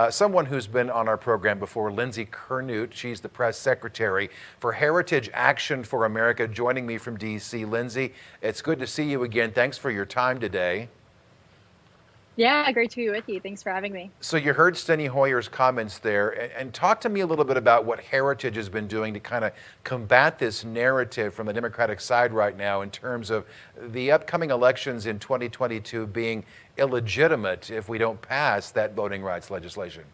someone who's been on our program before, Lindsey Curnutte. She's the press secretary for Heritage Action for America, joining me from D.C. Lindsey, it's good to see you again. Thanks for your time today. Yeah, great to be with you. Thanks for having me. So you heard Steny Hoyer's comments there, and talk to me a little bit about what Heritage has been doing to kind of combat this narrative from the Democratic side right now in terms of the upcoming elections in 2022 being illegitimate if we don't pass that voting rights legislation.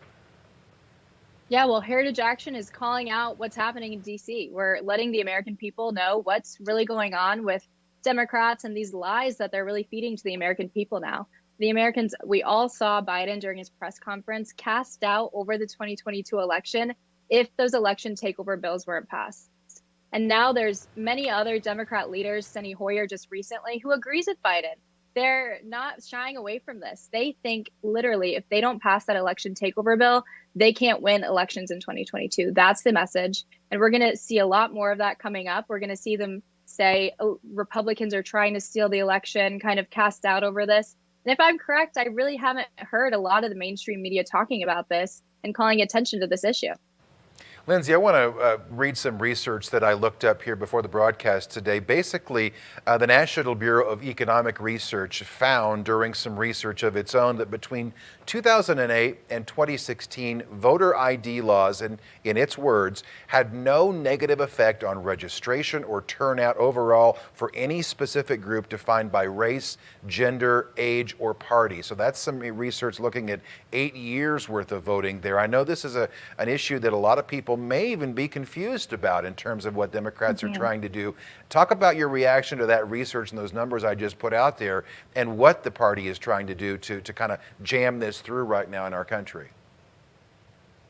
Yeah, well, Heritage Action is calling out what's happening in DC. We're letting the American people know what's really going on with Democrats and these lies that they're really feeding to the American people now. The Americans, we all saw Biden during his press conference cast doubt over the 2022 election if those election takeover bills weren't passed. And now there's many other Democrat leaders, Steny Hoyer just recently, who agrees with Biden. They're not shying away from this. They think literally if they don't pass that election takeover bill, they can't win elections in 2022. That's the message. And we're going to see a lot more of that coming up. We're going to see them say, oh, Republicans are trying to steal the election, kind of cast doubt over this. And if I'm correct, I really haven't heard a lot of the mainstream media talking about this and calling attention to this issue. Lindsey, I want to read some research that I looked up here before the broadcast today. Basically, the National Bureau of Economic Research found during some research of its own that between 2008 and 2016, voter ID laws, in its words, had no negative effect on registration or turnout overall for any specific group defined by race, gender, age, or party. So that's some research looking at 8 years worth of voting there. I know this is an issue that a lot of people may even be confused about in terms of what Democrats are trying to do. Talk about your reaction to that research and those numbers I just put out there and what the party is trying to do to kind of jam this through right now in our country.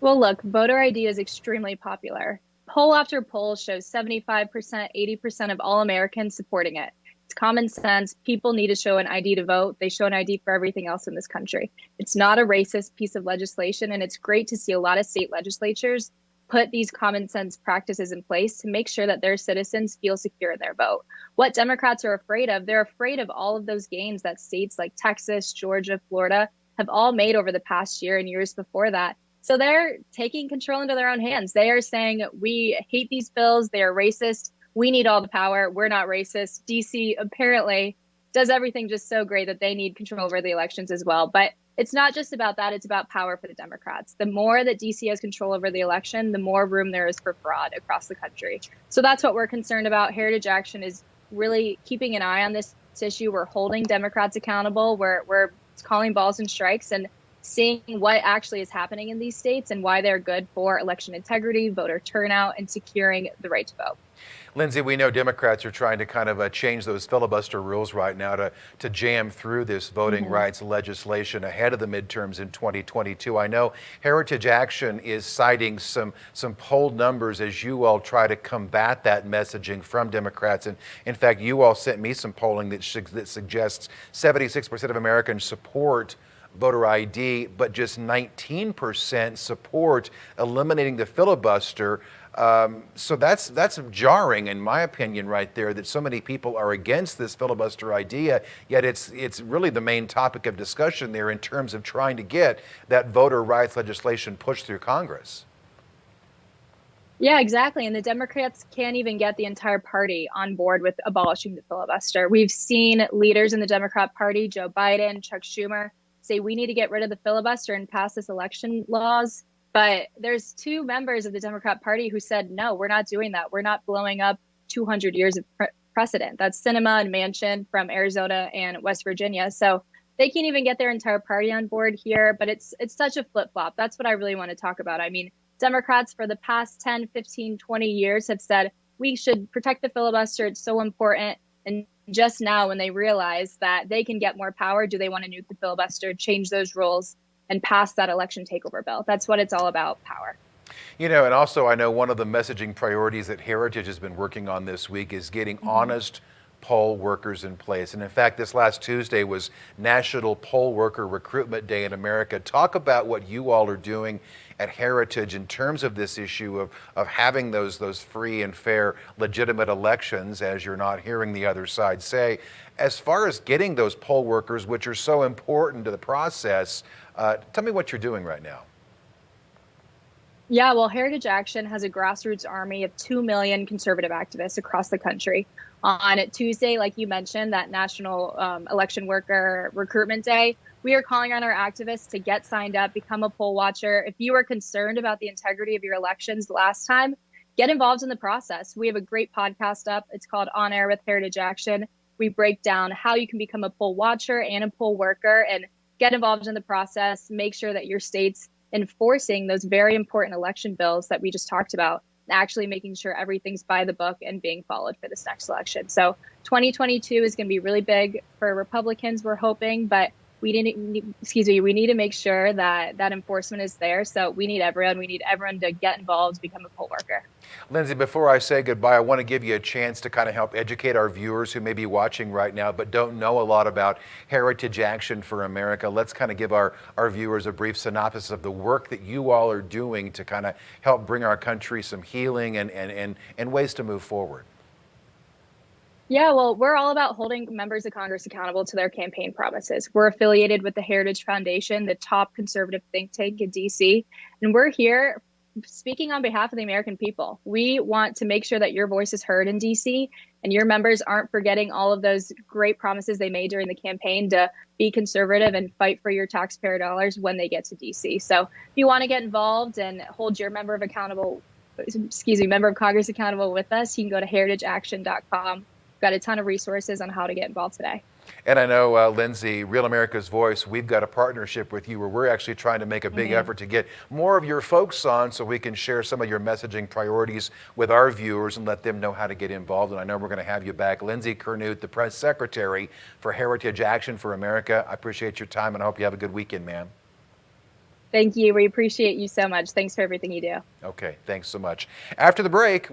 Well, look, voter ID is extremely popular. Poll after poll shows 75%, 80% of all Americans supporting it. It's common sense. People need to show an ID to vote. They show an ID for everything else in this country. It's not a racist piece of legislation, and it's great to see a lot of state legislatures put these common sense practices in place to make sure that their citizens feel secure in their vote. What Democrats are afraid of, they're afraid of all of those gains that states like Texas, Georgia, Florida have all made over the past year and years before that. So they're taking control into their own hands. They are saying, we hate these bills. They are racist. We need all the power. We're not racist. DC apparently does everything just so great that they need control over the elections as well. But it's not just about that. It's about power for the Democrats. The more that DC has control over the election, the more room there is for fraud across the country. So that's what we're concerned about. Heritage Action is really keeping an eye on this issue. We're holding Democrats accountable. We're calling balls and strikes and seeing what actually is happening in these states and why they're good for election integrity, voter turnout, and securing the right to vote. Lindsey, we know Democrats are trying to kind of change those filibuster rules right now to jam through this voting rights legislation ahead of the midterms in 2022. I know Heritage Action is citing some polled numbers as you all try to combat that messaging from Democrats. And in fact, you all sent me some polling that suggests 76% of Americans support voter ID, but just 19% support eliminating the filibuster. So that's jarring, in my opinion, right there, that so many people are against this filibuster idea, yet it's really the main topic of discussion there in terms of trying to get that voter rights legislation pushed through Congress. Yeah, exactly. And the Democrats can't even get the entire party on board with abolishing the filibuster. We've seen leaders in the Democrat Party, Joe Biden, Chuck Schumer, say we need to get rid of the filibuster and pass this election laws. But there's two members of the Democrat Party who said, no, we're not doing that. We're not blowing up 200 years of precedent. That's Sinema and Manchin from Arizona and West Virginia. So they can't even get their entire party on board here. But it's such a flip-flop. That's what I really want to talk about. I mean, Democrats for the past 10, 15, 20 years have said we should protect the filibuster. It's so important. And just now, when they realize that they can get more power, do they want to nuke the filibuster, change those rules, and pass that election takeover bill? That's what it's all about, power. You know, and also I know one of the messaging priorities that Heritage has been working on this week is getting honest poll workers in place. And in fact, this last Tuesday was National Poll Worker Recruitment Day in America. Talk about what you all are doing at Heritage in terms of this issue of having those free and fair, legitimate elections, as you're not hearing the other side say. As far as getting those poll workers, which are so important to the process, tell me what you're doing right now. Yeah, well, Heritage Action has a grassroots army of 2 million conservative activists across the country. On Tuesday, like you mentioned, that National Election Worker Recruitment Day, we are calling on our activists to get signed up, become a poll watcher. If you were concerned about the integrity of your elections last time, get involved in the process. We have a great podcast up. It's called On Air with Heritage Action. We break down how you can become a poll watcher and a poll worker and get involved in the process. Make sure that your state's enforcing those very important election bills that we just talked about, actually making sure everything's by the book and being followed for this next election. So 2022 is going to be really big for Republicans, we're hoping, but we need to make sure that that enforcement is there. So we need everyone. We need everyone to get involved, become a poll worker. Lindsey, before I say goodbye, I want to give you a chance to kind of help educate our viewers who may be watching right now but don't know a lot about Heritage Action for America. Let's kind of give our viewers a brief synopsis of the work that you all are doing to kind of help bring our country some healing and ways to move forward. Yeah, well, we're all about holding members of Congress accountable to their campaign promises. We're affiliated with the Heritage Foundation, the top conservative think tank in DC, and we're here speaking on behalf of the American people. We want to make sure that your voice is heard in DC and your members aren't forgetting all of those great promises they made during the campaign to be conservative and fight for your taxpayer dollars when they get to DC. So if you want to get involved and hold your member of Congress accountable with us, you can go to heritageaction.com. Got a ton of resources on how to get involved today. And I know, Lindsey, Real America's Voice, we've got a partnership with you where we're actually trying to make a big effort to get more of your folks on so we can share some of your messaging priorities with our viewers and let them know how to get involved. And I know we're going to have you back. Lindsey Curnutte, the press secretary for Heritage Action for America. I appreciate your time and I hope you have a good weekend, ma'am. Thank you. We appreciate you so much. Thanks for everything you do. Okay, thanks so much. After the break,